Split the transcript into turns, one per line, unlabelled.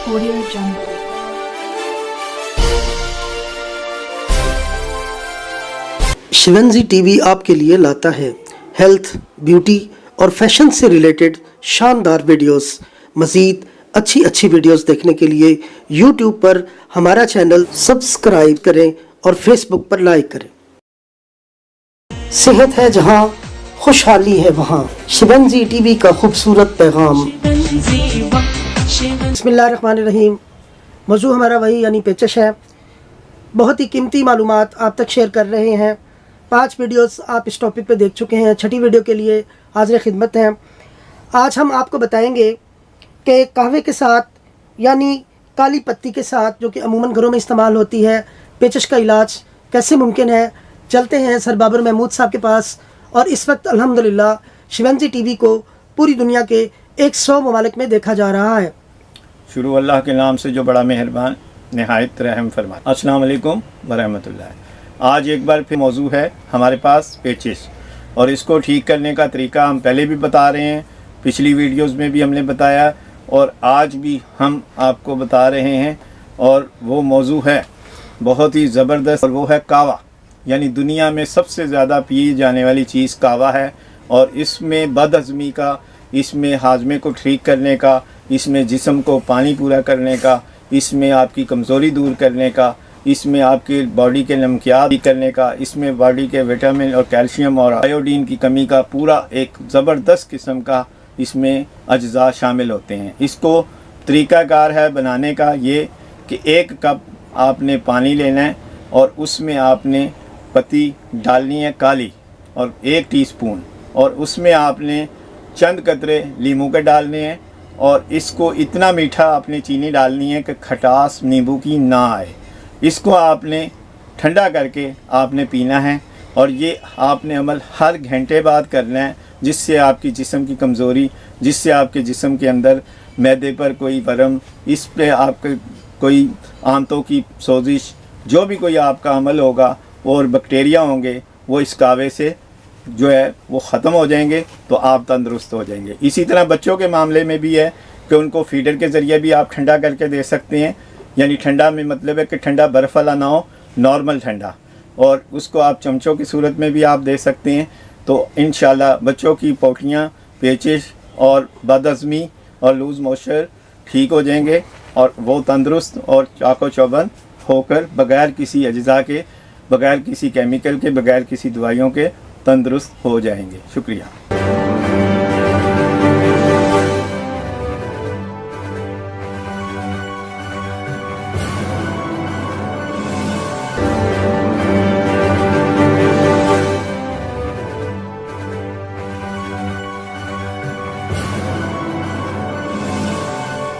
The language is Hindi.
Audio Jungle.
शिवंजी टीवी आपके लिए लाता है हेल्थ, ब्यूटी और फैशन से रिलेटेड शानदार वीडियोस। मज़ीद अच्छी वीडियोस देखने के लिए यूट्यूब पर हमारा चैनल सब्सक्राइब करें और फेसबुक पर लाइक करें। सेहत है जहां, खुशहाली है वहां। शिवंजी टीवी का खूबसूरत पैगाम। बिस्मिल्लाहिर्रहमानिर्रहीम। मौजू हमारा वही यानी पेचश है। बहुत ही कीमती मालूमात आप तक शेयर कर रहे हैं। 5 वीडियोस आप इस टॉपिक पे देख चुके हैं। 6ठी वीडियो के लिए हाज़िर खिदमत हैं। आज हम आपको बताएंगे कि कहवे के साथ यानी काली पत्ती के साथ, जो कि अमूमन घरों में इस्तेमाल होती है, पेचश का इलाज कैसे मुमकिन है। चलते हैं सर बाबर महमूद साहब के पास। और इस वक्त अल्हम्दुलिल्लाह शिवंजी टीवी को पूरी दुनिया के 100 ममालिक में देखा जा रहा है।
शुरू अल्लाह के नाम से जो बड़ा मेहरबान नहायत रहम फरमा। अस्सलाम वालेकुम वरहमतुल्लाह। आज एक बार फिर मौजू है हमारे पास पेचिश, और इसको ठीक करने का तरीका हम पहले भी बता रहे हैं, पिछली वीडियोस में भी हमने बताया और आज भी हम आपको बता रहे हैं। और वो मौजू है बहुत ही ज़बरदस्त, और वो है कावा। यानी दुनिया में सबसे ज़्यादा पी जाने वाली चीज़ कावा है। और इसमें बदहज़मी का, इसमें हाजमे को ठीक करने का, इसमें जिस्म को पानी पूरा करने का, इसमें आपकी कमज़ोरी दूर करने का, इसमें आपकी बॉडी के नमकियात करने का, इसमें बॉडी के विटामिन और कैल्शियम और आयोडीन की कमी का पूरा एक ज़बरदस्त किस्म का इसमें अज्जा शामिल होते हैं। इसको तरीक़ाकार है बनाने का ये कि 1 कप आपने पानी लेना है और उसमें आपने पत्ती डालनी है काली, और 1 टीस्पून, और उसमें आपने चंद कतरे नींबू के डालने हैं। और इसको इतना मीठा आपने चीनी डालनी है कि खटास नींबू की ना आए। इसको आपने ठंडा करके आपने पीना है। और ये आपने अमल हर घंटे बाद करना है, जिससे आपकी जिस्म की कमज़ोरी, जिससे आपके जिस्म के अंदर मैदे पर कोई वरम, इस पे आपके कोई आंतों की सोजिश, जो भी कोई आपका अमल होगा और बैक्टीरिया होंगे, वो इस कावे से जो है वो ख़त्म हो जाएंगे, तो आप तंदुरुस्त हो जाएंगे। इसी तरह बच्चों के मामले में भी है कि उनको फीडर के ज़रिए भी आप ठंडा करके दे सकते हैं। यानी ठंडा में मतलब है कि ठंडा बर्फ़ वाला ना हो, नॉर्मल ठंडा, और उसको आप चमचों की सूरत में भी आप दे सकते हैं। तो इंशाल्लाह बच्चों की पोटियाँ, पेचिश और बदहज़मी और लूज़ मोशन ठीक हो जाएंगे, और वो तंदुरुस्त और चाको चौबंद होकर बग़ैर किसी अज्जा के, बग़ैर किसी केमिकल के, बग़ैर किसी दवाइयों के तंदुरुस्त हो जाएंगे। शुक्रिया।